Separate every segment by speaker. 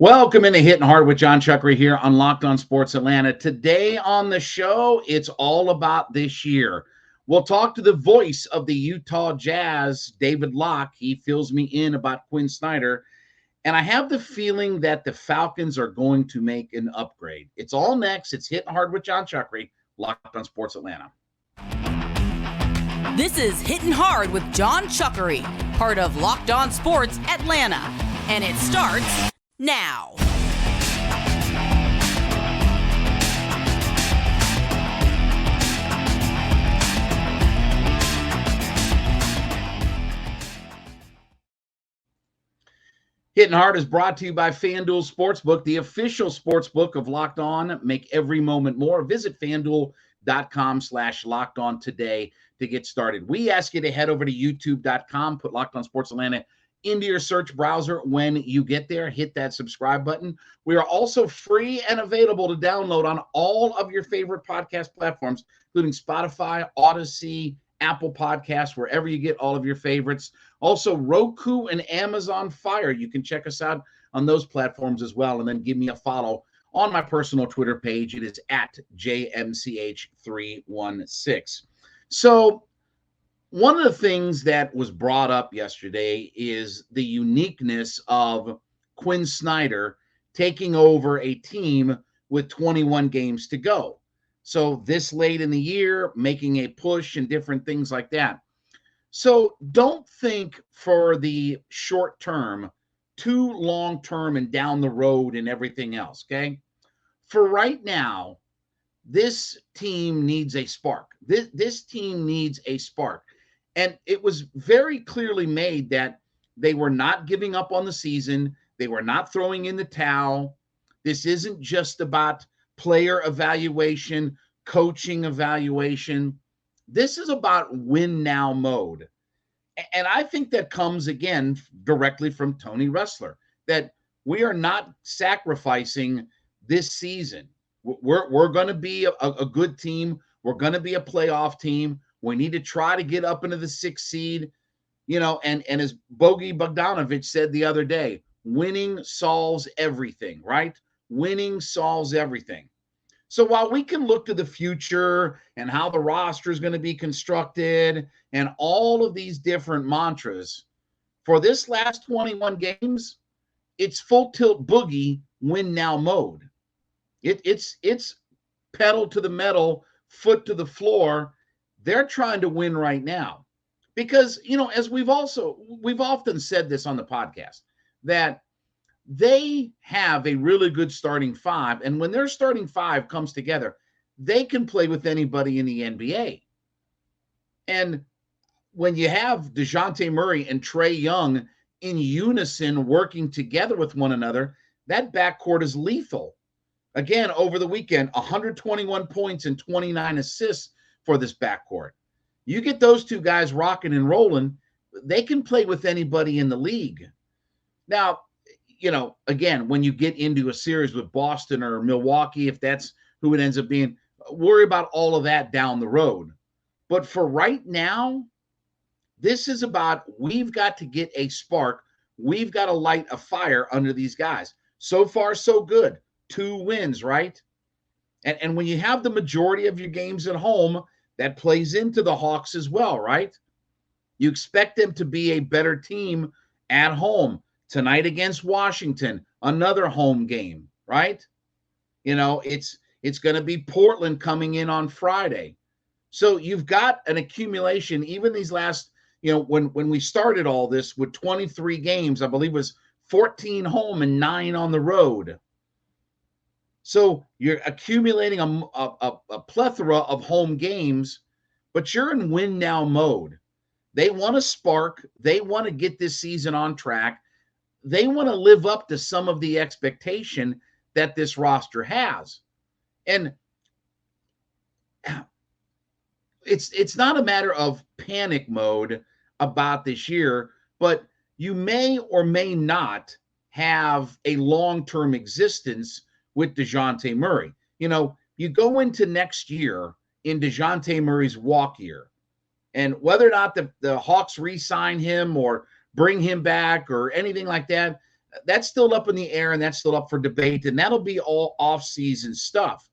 Speaker 1: Welcome into Hittin Hard with Jon Chuckery here on Locked On Sports Atlanta. Today on the show, it's all about this year. We'll talk to the voice of the Utah Jazz, David Locke. He fills me in about Quin Snyder. And I have the feeling that the Falcons are going to make an upgrade. It's all next. It's Hittin Hard with Jon Chuckery, Locked On Sports Atlanta.
Speaker 2: This is Hittin Hard with Jon Chuckery, part of Locked On Sports Atlanta. And it starts now.
Speaker 1: Hittin Hard is brought to you by FanDuel Sportsbook, the official sportsbook of Locked On. Make every moment more. Visit FanDuel.com/LockedOn today to get started. We ask you to head over to YouTube.com, put Locked On Sports Atlanta into your search browser. When you get there, hit that subscribe button. We are also free and available to download on all of your favorite podcast platforms, including Spotify, Odyssey, Apple Podcasts, wherever you get all of your favorites. Also, Roku and Amazon Fire. You can check us out on those platforms as well. And then give me a follow on my personal Twitter page. It is at JMCH316. So, one of the things that was brought up yesterday is the uniqueness of Quin Snyder taking over a team with 21 games to go. So this late in the year, making a push and different things like that. So don't think for the short term, too long term and down the road and everything else, okay? For right now, this team needs a spark. This team needs a spark. And it was very clearly made that they were not giving up on the season. They were not throwing in the towel. This isn't just about player evaluation, coaching evaluation. This is about win now mode. And I think that comes again directly from Tony Ressler, that we are not sacrificing this season. We're going to be a good team. We're going to be a playoff team. We need to try to get up into the 6th seed, and as Bogey Bogdanovic said the other day, winning solves everything, right? Winning solves everything. So while we can look to the future and how the roster is going to be constructed and all of these different mantras, for this last 21 games, it's full tilt boogie win now mode. It's pedal to the metal, foot to the floor. They're trying to win right now because, as we've often said this on the podcast, that they have a really good starting five. And when their starting five comes together, they can play with anybody in the NBA. And when you have DeJounte Murray and Trae Young in unison working together with one another, that backcourt is lethal. Again, over the weekend, 121 points and 29 assists for this backcourt. You get those two guys rocking and rolling, they can play with anybody in the league. Now, again, when you get into a series with Boston or Milwaukee, if that's who it ends up being, worry about all of that down the road. But for right now, this is about we've got to get a spark. We've got to light a fire under these guys. So far, so good. 2 wins, right? And when you have the majority of your games at home, that plays into the Hawks as well, right? You expect them to be a better team at home. Tonight against Washington, another home game, right? It's going to be Portland coming in on Friday. So you've got an accumulation, even these last, when we started all this with 23 games, I believe it was 14 home and 9 on the road. So you're accumulating a plethora of home games, but you're in win now mode. They want to spark. They want to get this season on track. They want to live up to some of the expectation that this roster has. And it's not a matter of panic mode about this year, but you may or may not have a long-term existence with DeJounte Murray. You go into next year in DeJounte Murray's walk year, and whether or not the Hawks re-sign him or bring him back or anything like that, That's still up in the air, and that's still up for debate, and that'll be all off-season stuff.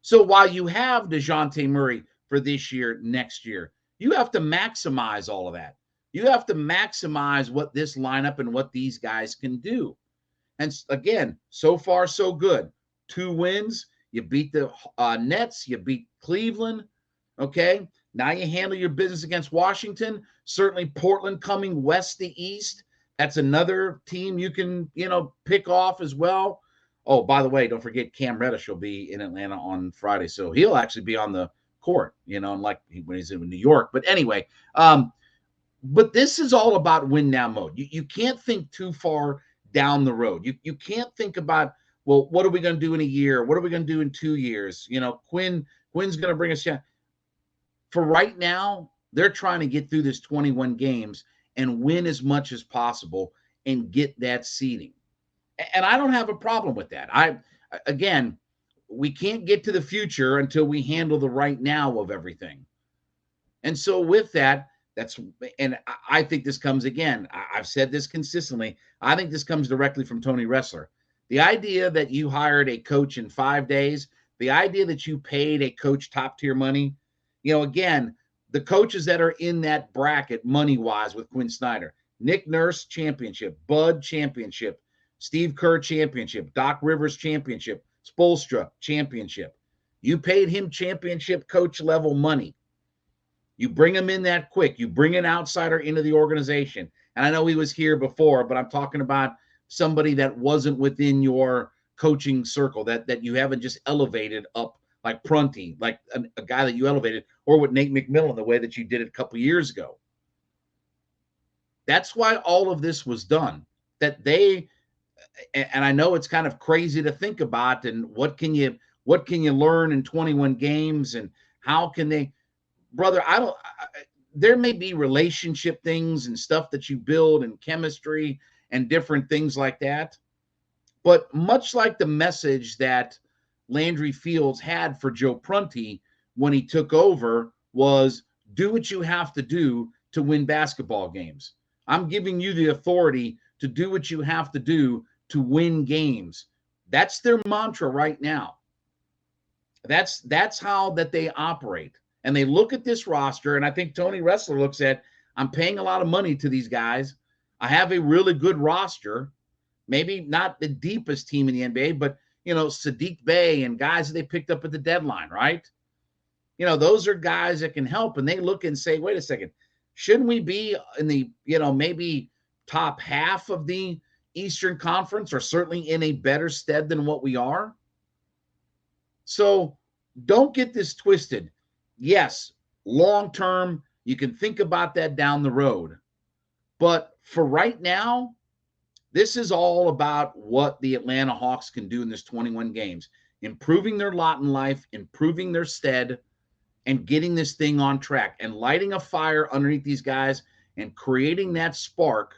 Speaker 1: So while you have DeJounte Murray for this year, next year, you have to maximize all of that. You have to maximize what this lineup and what these guys can do. And again, so far, so good. 2 wins. You beat the Nets. You beat Cleveland. Okay. Now you handle your business against Washington. Certainly Portland coming west to east. That's another team you can, pick off as well. Oh, by the way, don't forget Cam Reddish will be in Atlanta on Friday. So he'll actually be on the court, like when he's in New York. But anyway, but this is all about win now mode. You can't think too far down the road. You can't think about, well, what are we going to do in a year? What are we going to do in 2 years? Quin's going to bring us down. For right now, they're trying to get through this 21 games and win as much as possible and get that seeding. And I don't have a problem with that. Again, we can't get to the future until we handle the right now of everything. And so with that, I think this comes again. I've said this consistently. I think this comes directly from Tony Ressler. The idea that you hired a coach in 5 days, the idea that you paid a coach top tier money, again, the coaches that are in that bracket money-wise with Quin Snyder, Nick Nurse championship, Bud championship, Steve Kerr championship, Doc Rivers championship, Spoelstra championship. You paid him championship coach level money. You bring him in that quick. You bring an outsider into the organization. And I know he was here before, but I'm talking about somebody that wasn't within your coaching circle, that you haven't just elevated up like Prunty, like a guy that you elevated, or with Nate McMillan, the way that you did it a couple years ago. That's why all of this was done. And I know it's kind of crazy to think about, and what can you learn in 21 games, and how can they, brother, there may be relationship things and stuff that you build and chemistry and different things like that. But much like the message that Landry Fields had for Joe Prunty when he took over was, do what you have to do to win basketball games. I'm giving you the authority to do what you have to do to win games. That's their mantra right now. That's how that they operate. And they look at this roster, and I think Tony Ressler looks at, I'm paying a lot of money to these guys. I have a really good roster. Maybe not the deepest team in the NBA, but, Sadiq Bey and guys that they picked up at the deadline, right? Those are guys that can help. And they look and say, wait a second, shouldn't we be in the, maybe top half of the Eastern Conference, or certainly in a better stead than what we are? So don't get this twisted. Yes, long term, you can think about that down the road. But for right now, this is all about what the Atlanta Hawks can do in this 21 games, improving their lot in life, improving their stead, and getting this thing on track, and lighting a fire underneath these guys and creating that spark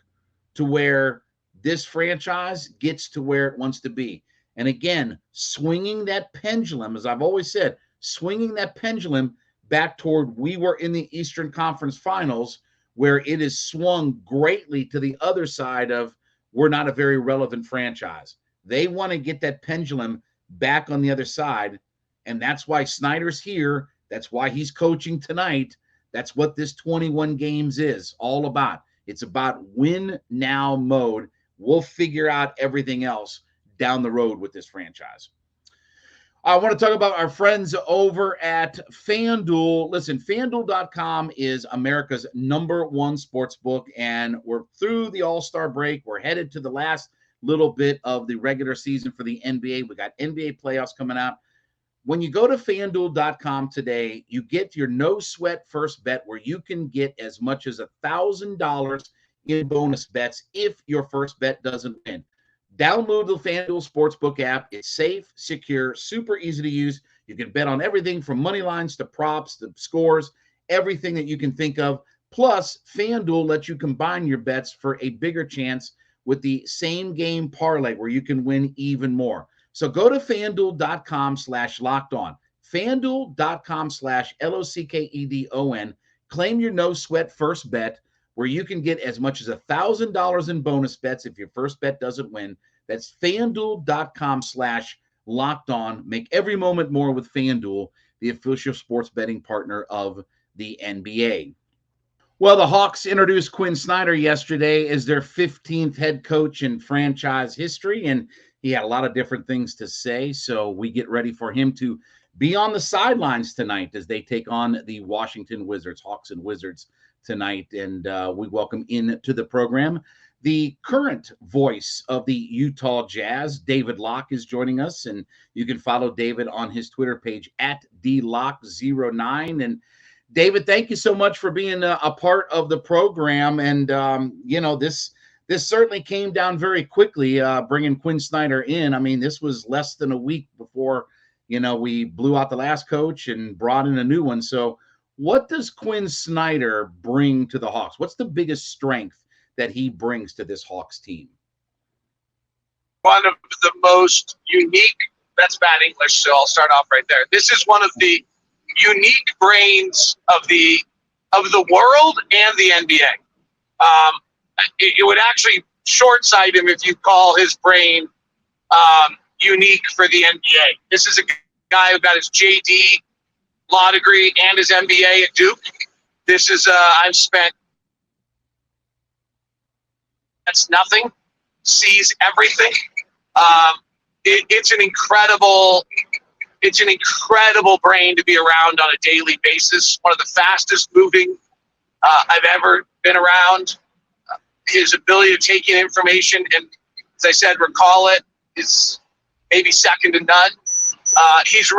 Speaker 1: to where this franchise gets to where it wants to be. And again, swinging that pendulum, as I've always said, swinging that pendulum back toward, we were in the Eastern Conference Finals, where it is swung greatly to the other side of, we're not a very relevant franchise. They want to get that pendulum back on the other side. And that's why Snyder's here. That's why he's coaching tonight. That's what this 21 games is all about. It's about win now mode. We'll figure out everything else down the road with this franchise. I want to talk about our friends over at FanDuel. Listen, FanDuel.com is America's #1 sports book, and we're through the All-Star break. We're headed to the last little bit of the regular season for the NBA. We got NBA playoffs coming out. When you go to FanDuel.com today, you get your no-sweat first bet, where you can get as much as $1,000 in bonus bets if your first bet doesn't win. Download the FanDuel Sportsbook app. It's safe, secure, super easy to use. You can bet on everything from money lines to props to scores, everything that you can think of. Plus, FanDuel lets you combine your bets for a bigger chance with the same game parlay, where you can win even more. So go to FanDuel.com/lockedon. FanDuel.com/LOCKEDON. Claim your no sweat first bet. where you can get as much as $1,000 in bonus bets if your first bet doesn't win. That's FanDuel.com/LockedOn. Make every moment more with FanDuel, the official sports betting partner of the NBA. Well, the Hawks introduced Quin Snyder yesterday as their 15th head coach in franchise history, and he had a lot of different things to say. So we get ready for him to be on the sidelines tonight as they take on the Washington Wizards, Hawks and Wizards tonight. And we welcome into the program the current voice of the Utah Jazz. David Locke is joining us, and you can follow David on his Twitter page at DLocke09. And David, thank you so much for being a part of the program. And, this certainly came down very quickly, bringing Quin Snyder in. I mean, this was less than a week before, we blew out the last coach and brought in a new one. So what does Quin Snyder bring to the Hawks? What's the biggest strength that he brings to this Hawks team?
Speaker 3: One of the most unique, that's bad English, so I'll start off right there. This is one of the unique brains of the world and the NBA. It would actually short-sight him if you call his brain unique for the NBA. This is a guy who got his JD law degree and his MBA at Duke. This is I've spent. That's nothing. Sees everything. It's an incredible brain to be around on a daily basis. One of the fastest moving I've ever been around. His ability to take in information and, as I said, recall it is maybe second to none. It's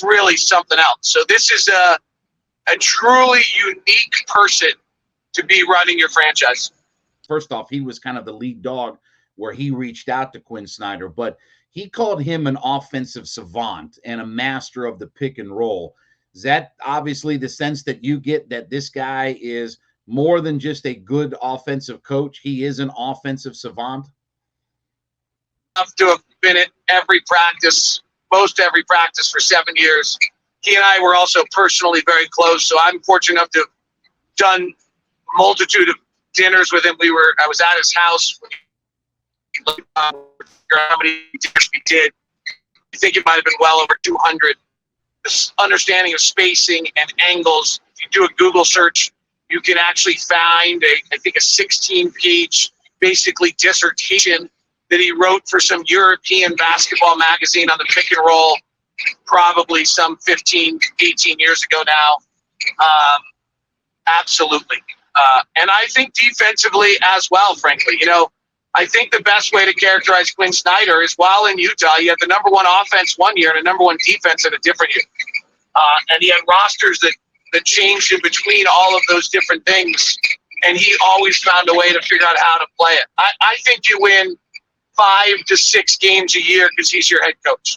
Speaker 3: really something else. So this is a truly unique person to be running your franchise.
Speaker 1: First off, he was kind of the lead dog where he reached out to Quin Snyder, but he called him an offensive savant and a master of the pick and roll. Is that obviously the sense that you get, that this guy is more than just a good offensive coach? He is an offensive savant?
Speaker 3: Enough to have been at most every practice for 7 years. He and I were also personally very close, so I'm fortunate enough to have done a multitude of dinners with him. I was at his house. How many dinners we did? I think it might have been well over 200. This understanding of spacing and angles. If you do a Google search, you can actually find I think a 16-page, basically dissertation that he wrote for some European basketball magazine on the pick and roll, probably some 15, 18 years ago now. Absolutely. And I think defensively as well, frankly. I think the best way to characterize Quin Snyder is, while in Utah, he had the number one offense one year and a number one defense in a different year. And he had rosters that changed in between all of those different things. And he always found a way to figure out how to play it. I think you win 5 to 6 games a year because he's your head coach.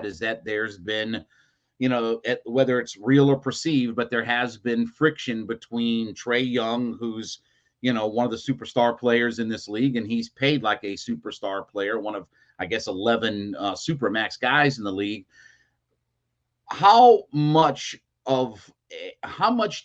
Speaker 1: Is that there's been, whether it's real or perceived, but there has been friction between Trae Young, who's, one of the superstar players in this league, and he's paid like a superstar player, one of, I guess, 11 supermax guys in the league. How much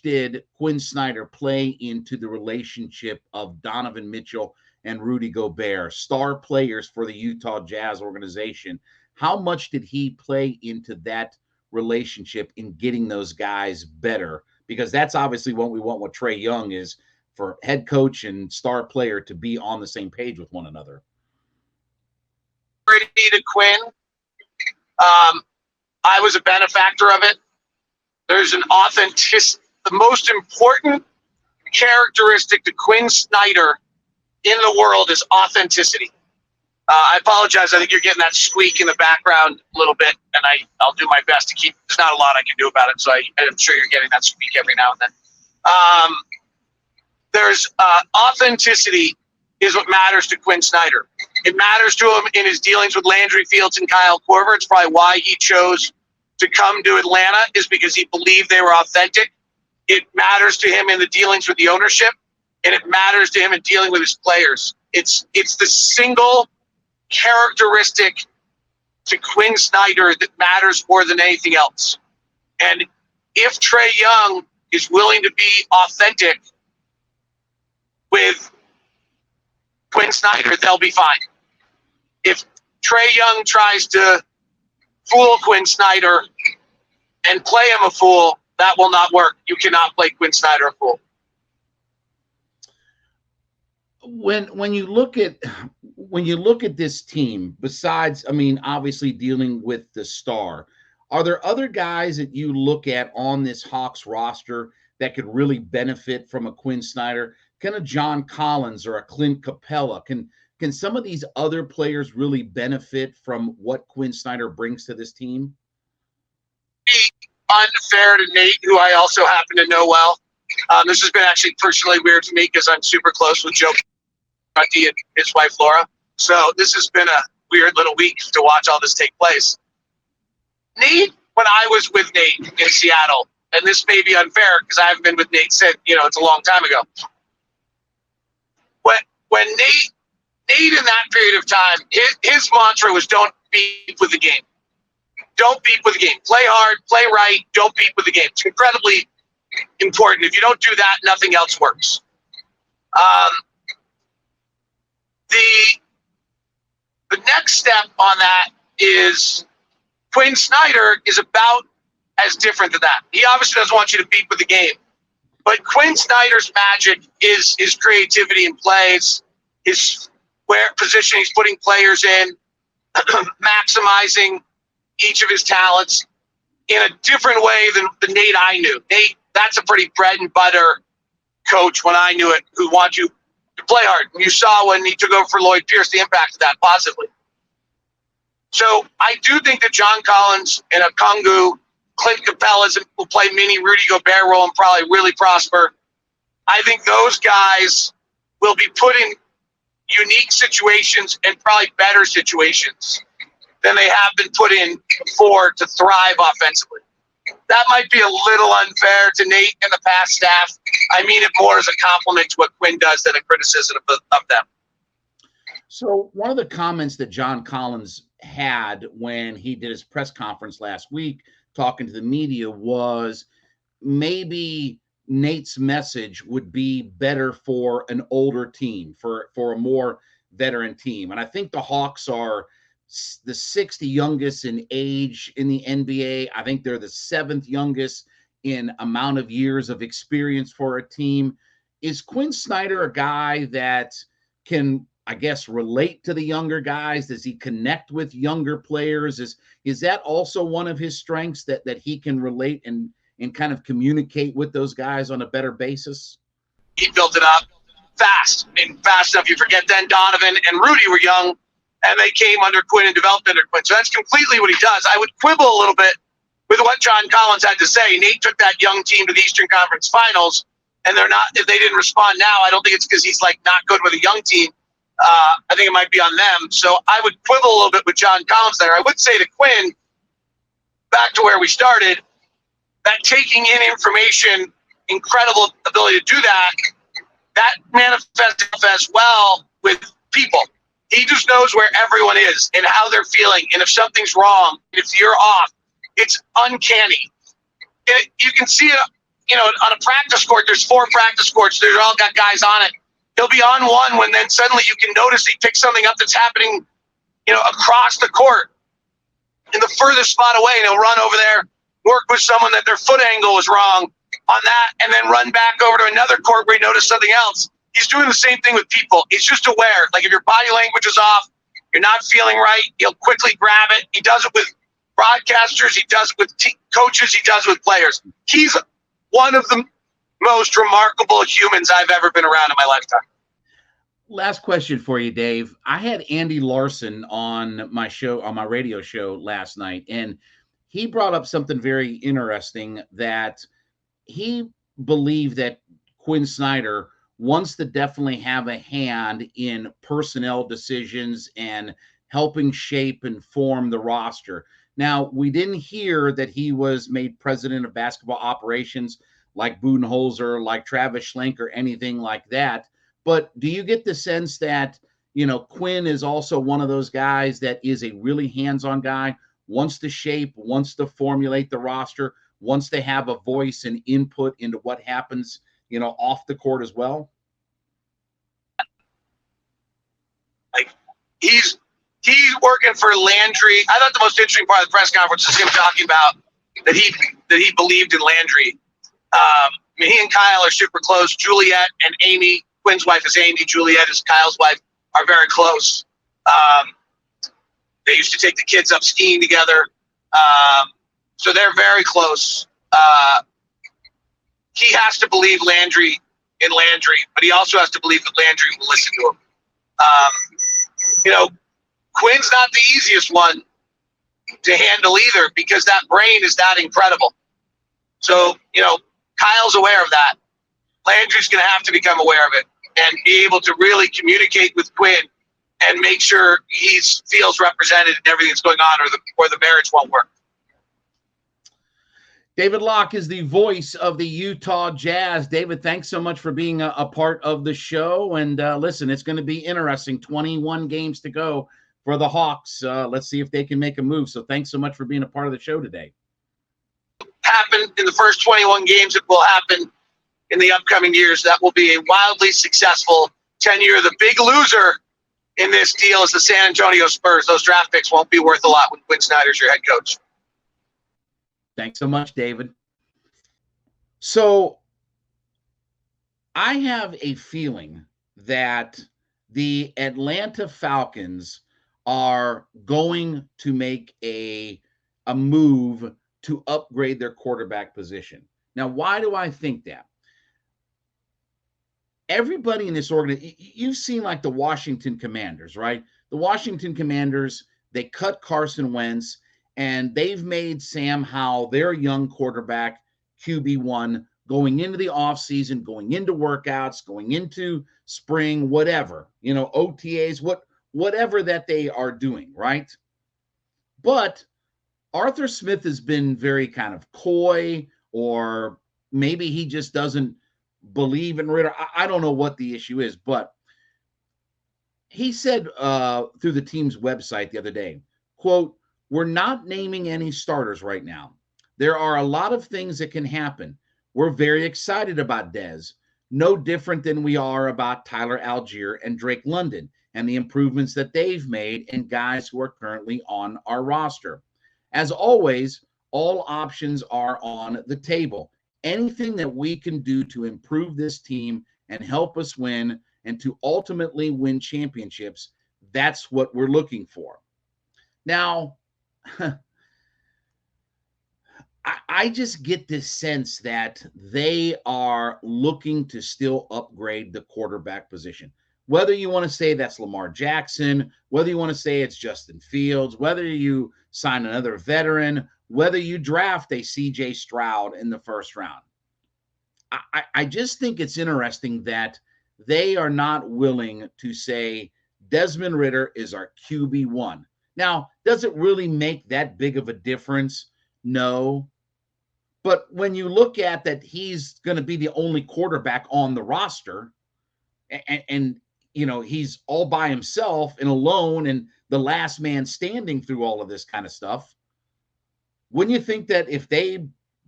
Speaker 1: did Quin Snyder play into the relationship of Donovan Mitchell and Rudy Gobert, star players for the Utah Jazz organization? How much did he play into that relationship in getting those guys better? Because that's obviously what we want with Trae Young, is for head coach and star player to be on the same page with one another.
Speaker 3: To Quin, I was a benefactor of it. There's an authenticity. The most important characteristic to Quin Snyder in the world is authenticity. I apologize. I think you're getting that squeak in the background a little bit, and I'll do my best to keep. There's not a lot I can do about it, so I'm sure you're getting that squeak every now and then. There's authenticity is what matters to Quin Snyder. It matters to him in his dealings with Landry Fields and Kyle Korver. It's probably why he chose to come to Atlanta, is because he believed they were authentic. It matters to him in the dealings with the ownership, and it matters to him in dealing with his players. It's the single characteristic to Quin Snyder that matters more than anything else. And if Trae Young is willing to be authentic with Quin Snyder, they'll be fine. If Trae Young tries to fool Quin Snyder and play him a fool, that will not work. You cannot play Quin Snyder a fool.
Speaker 1: When you look at this team, besides, I mean, obviously dealing with the star, are there other guys that you look at on this Hawks roster that could really benefit from a Quin Snyder? Can a John Collins or a Clint Capella, can some of these other players really benefit from what Quin Snyder brings to this team?
Speaker 3: Be unfair to Nate, who I also happen to know well. This has been actually personally weird to me because I'm super close with Joe and his wife Laura. So this has been a weird little week to watch all this take place. Nate, when I was with Nate in Seattle, and this may be unfair because I haven't been with Nate since, it's a long time ago. When Nate in that period of time, his mantra was don't beef with the game. Don't beef with the game. Play hard, play right, don't beef with the game. It's incredibly important. If you don't do that, nothing else works. The next step on that is Quin Snyder is about as different than that. He obviously doesn't want you to beef with the game. But Quin Snyder's magic is his creativity in plays, his where position he's putting players in, maximizing each of his talents in a different way than the Nate I knew. Nate, that's a pretty bread and butter coach when I knew it, who wants you to play hard. And you saw when he took over for Lloyd Pierce the impact of that positively. So I do think that John Collins and Okongwu, Clint Capella will play mini Rudy Gobert role and probably really prosper. I think those guys will be put in unique situations and probably better situations than they have been put in before to thrive offensively. That might be a little unfair to Nate and the past staff. I mean it more as a compliment to what Quinn does than a criticism of them.
Speaker 1: So one of the comments that John Collins had when he did his press conference last week talking to the media was maybe Nate's message would be better for an older team, for a more veteran team. And I think the Hawks are the sixth youngest in age in the NBA. I think they're the seventh youngest in amount of years of experience for a team. Is Quin Snyder a guy that can, I guess, relate to the younger guys? Does he connect with younger players? Is that also one of his strengths, that he can relate and kind of communicate with those guys on a better basis?
Speaker 3: He built it up fast enough. You forget then Donovan and Rudy were young, and they came under Quinn and developed under Quinn. So that's completely what he does. I would quibble a little bit with what John Collins had to say. Nate took that young team to the Eastern Conference Finals, and if they didn't respond now, I don't think it's because he's not good with a young team. I think it might be on them. So I would quibble a little bit with John Collins there. I would say to Quinn, back to where we started, that taking in information, incredible ability to do that manifests as well with people. He just knows where everyone is and how they're feeling. And if something's wrong, if you're off, it's uncanny. You can see it, on a practice court. There's 4 practice courts. They've all got guys on it. He'll be on one when then suddenly you can notice he picks something up that's happening, across the court in the furthest spot away. And he'll run over there, work with someone that their foot angle was wrong on that, and then run back over to another court where he noticed something else. He's doing the same thing with people. He's just aware. Like if your body language is off, you're not feeling right, he'll quickly grab it. He does it with broadcasters. He does it with coaches. He does it with players. He's one of the most remarkable humans I've ever been around in my lifetime.
Speaker 1: Last question for you, Dave. I had Andy Larson on my radio show last night, and he brought up something very interesting, that he believed that Quin Snyder wants to definitely have a hand in personnel decisions and helping shape and form the roster. Now, we didn't hear that he was made president of basketball operations like Budenholzer, like Travis Schlenk, or anything like that. But do you get the sense that, Quin is also one of those guys that is a really hands-on guy, wants to shape, wants to formulate the roster, wants to have a voice and input into what happens, off the court as well?
Speaker 3: Like he's working for Landry. I thought the most interesting part of the press conference is him talking about that he believed in Landry. He and Kyle are super close. Juliet and Amy, Quin's wife is Amy. Juliet is Kyle's wife. Are very close. They used to take the kids up skiing together. So they're very close. He has to believe Landry, but he also has to believe that Landry will listen to him. Quin's not the easiest one to handle either because that brain is that incredible. So, Kyle's aware of that. Landry's going to have to become aware of it and be able to really communicate with Quin and make sure he feels represented in everything that's going on, or the marriage won't work.
Speaker 1: David Locke is the voice of the Utah Jazz. David, thanks so much for being a part of the show. And listen, it's going to be interesting. 21 games to go for the Hawks. Let's see if they can make a move. So thanks so much for being a part of the show today.
Speaker 3: Happened in the first 21 games. It will happen in the upcoming years. That will be a wildly successful tenure. The big loser in this deal is the San Antonio Spurs. Those draft picks won't be worth a lot when Quin Snyder's your head coach.
Speaker 1: Thanks so much, David. So I have a feeling that the Atlanta Falcons are going to make a move to upgrade their quarterback position. Now, why do I think that? Everybody in this organization, you've seen like the Washington Commanders, right? The Washington Commanders, they cut Carson Wentz, and they've made Sam Howell, their young quarterback, QB1, going into the offseason, going into workouts, going into spring, whatever, OTAs, whatever that they are doing, right? But Arthur Smith has been very kind of coy, or maybe he just doesn't believe in Ridder. I don't know what the issue is, but he said through the team's website the other day, quote, "We're not naming any starters right now. There are a lot of things that can happen. We're very excited about Dez, no different than we are about Tyler Algier and Drake London and the improvements that they've made and guys who are currently on our roster. As always, all options are on the table. Anything that we can do to improve this team and help us win and to ultimately win championships, that's what we're looking for." Now, I just get this sense that they are looking to still upgrade the quarterback position. Whether you want to say that's Lamar Jackson, whether you want to say it's Justin Fields, whether you sign another veteran, whether you draft a CJ Stroud in the first round. I just think it's interesting that they are not willing to say Desmond Ridder is our QB1. Now, does it really make that big of a difference? No. But when you look at that, he's going to be the only quarterback on the roster, and he's all by himself and alone and the last man standing through all of this kind of stuff. Wouldn't you think that if they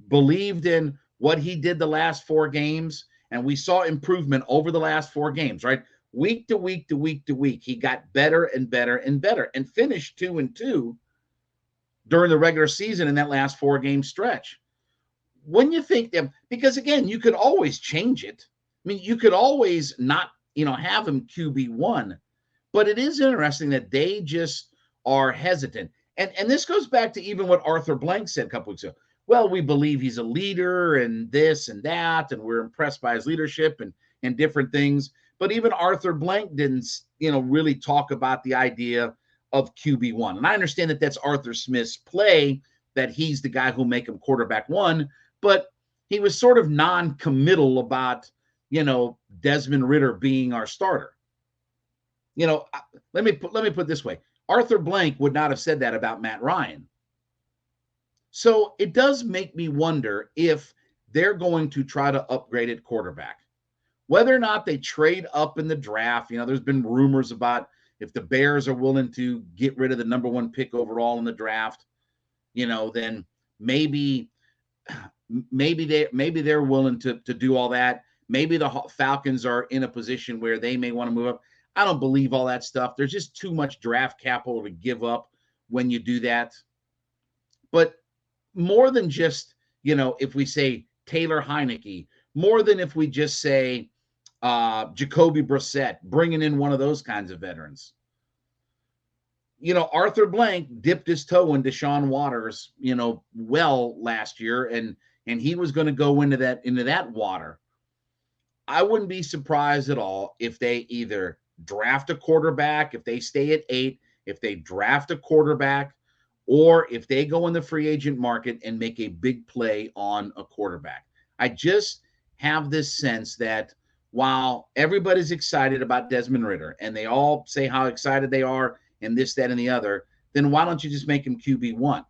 Speaker 1: believed in what he did the last 4 games, and we saw improvement over the last 4 games, right? Week to week to week to week, he got better and better and better and finished 2-2 during the regular season in that last 4-game stretch. Wouldn't you think that? Because again, you could always change it. I mean, you could always not, have him QB1, but it is interesting that they just are hesitant. And this goes back to even what Arthur Blank said a couple weeks ago. Well, we believe he's a leader and this and that, and we're impressed by his leadership and different things. But even Arthur Blank didn't, really talk about the idea of QB1. And I understand that that's Arthur Smith's play, that he's the guy who'll make him quarterback 1, but he was sort of non-committal about, Desmond Ridder being our starter. Let me put it this way. Arthur Blank would not have said that about Matt Ryan. So it does make me wonder if they're going to try to upgrade at quarterback. Whether or not they trade up in the draft, there's been rumors about, if the Bears are willing to get rid of the number 1 pick overall in the draft, then maybe they're willing to do all that. Maybe the Falcons are in a position where they may want to move up. I don't believe all that stuff. There's just too much draft capital to give up when you do that. But more than just, if we say Taylor Heineke, more than if we just say Jacoby Brissett, bringing in one of those kinds of veterans. Arthur Blank dipped his toe in Deshaun Waters, well last year, and he was going to go into that water. I wouldn't be surprised at all if they either draft a quarterback, if they stay at 8, if they draft a quarterback, or if they go in the free agent market and make a big play on a quarterback. I just have this sense that while everybody's excited about Desmond Ridder and they all say how excited they are and this, that, and the other, then why don't you just make him QB1?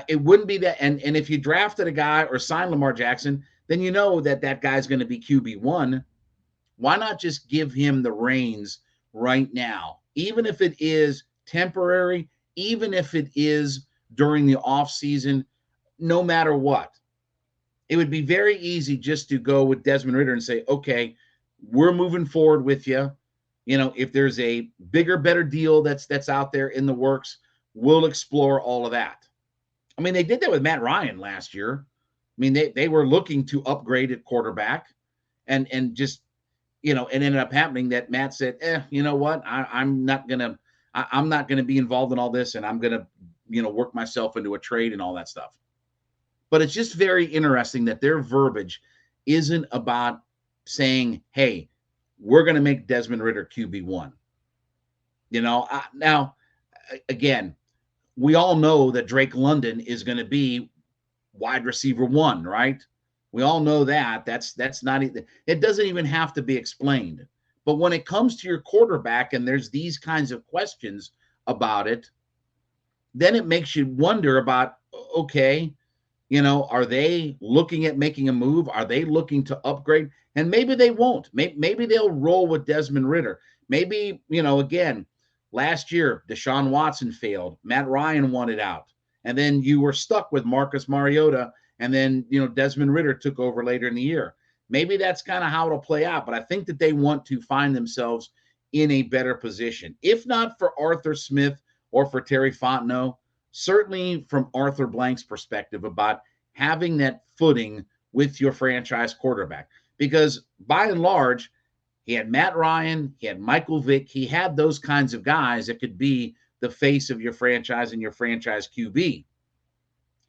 Speaker 1: It wouldn't be that. And if you drafted a guy or signed Lamar Jackson, then you know that guy's going to be QB1. Why not just give him the reins right now? Even if it is temporary, even if it is during the offseason, no matter what. It would be very easy just to go with Desmond Ridder and say, okay, we're moving forward with you. If there's a bigger, better deal that's out there in the works, we'll explore all of that. I mean, they did that with Matt Ryan last year. I mean, they were looking to upgrade at quarterback and just, it ended up happening that Matt said, you know what? I'm not going to be involved in all this, and I'm going to, work myself into a trade and all that stuff. But it's just very interesting that their verbiage isn't about saying, hey, we're going to make Desmond Ridder QB1. Now, again, we all know that Drake London is going to be wide receiver 1, right? We all know that. That's not, it doesn't even have to be explained. But when it comes to your quarterback and there's these kinds of questions about it, then it makes you wonder about, okay, are they looking at making a move? Are they looking to upgrade? And maybe they won't. Maybe they'll roll with Desmond Ridder. Maybe, again, last year, Deshaun Watson failed. Matt Ryan wanted out. And then you were stuck with Marcus Mariota. And then, Desmond Ridder took over later in the year. Maybe that's kind of how it'll play out. But I think that they want to find themselves in a better position. If not for Arthur Smith or for Terry Fontenot, certainly from Arthur Blank's perspective about having that footing with your franchise quarterback. Because by and large, he had Matt Ryan, he had Michael Vick, he had those kinds of guys that could be the face of your franchise and your franchise QB.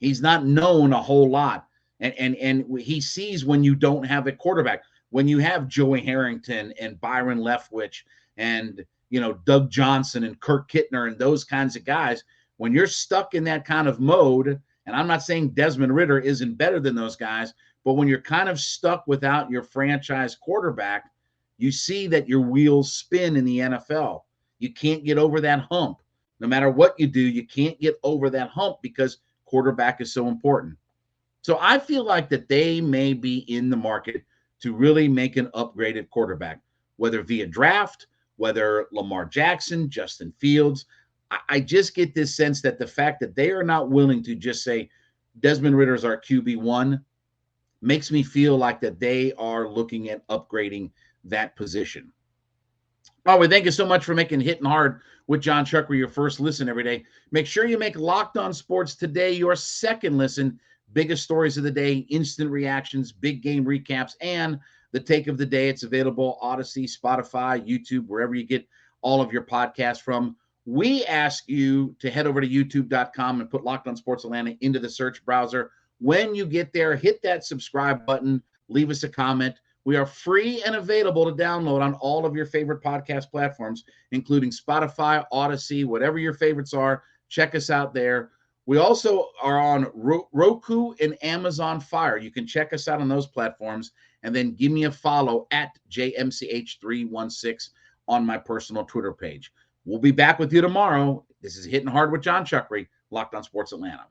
Speaker 1: He's not known a whole lot. And he sees when you don't have a quarterback, when you have Joey Harrington and Byron Leftwich and, Doug Johnson and Kirk Kittner and those kinds of guys. When you're stuck in that kind of mode, and I'm not saying Desmond Ridder isn't better than those guys, but when you're kind of stuck without your franchise quarterback, you see that your wheels spin in the NFL. You can't get over that hump. No matter what you do, you can't get over that hump because quarterback is so important. So I feel like that they may be in the market to really make an upgraded quarterback, whether via draft, whether Lamar Jackson, Justin Fields. I just get this sense that the fact that they are not willing to just say Desmond Ridder is our QB1 makes me feel like that they are looking at upgrading that position. Oh, we thank you so much for making Hittin Hard with Jon Chuckery your first listen every day. Make sure you make Locked On Sports Today your second listen. Biggest stories of the day, instant reactions, big game recaps, and the take of the day. It's available Odyssey, Spotify, YouTube, wherever you get all of your podcasts from. We ask you to head over to youtube.com and put Locked On Sports Atlanta into the search browser. When you get there, hit that subscribe button, leave us a comment. We are free and available to download on all of your favorite podcast platforms, including Spotify, Odyssey, whatever your favorites are. Check us out there. We also are on Roku and Amazon Fire. You can check us out on those platforms and then give me a follow at JMCH316 on my personal Twitter page. We'll be back with you tomorrow. This is Hittin Hard with Jon Chuckery, Locked On Sports Atlanta.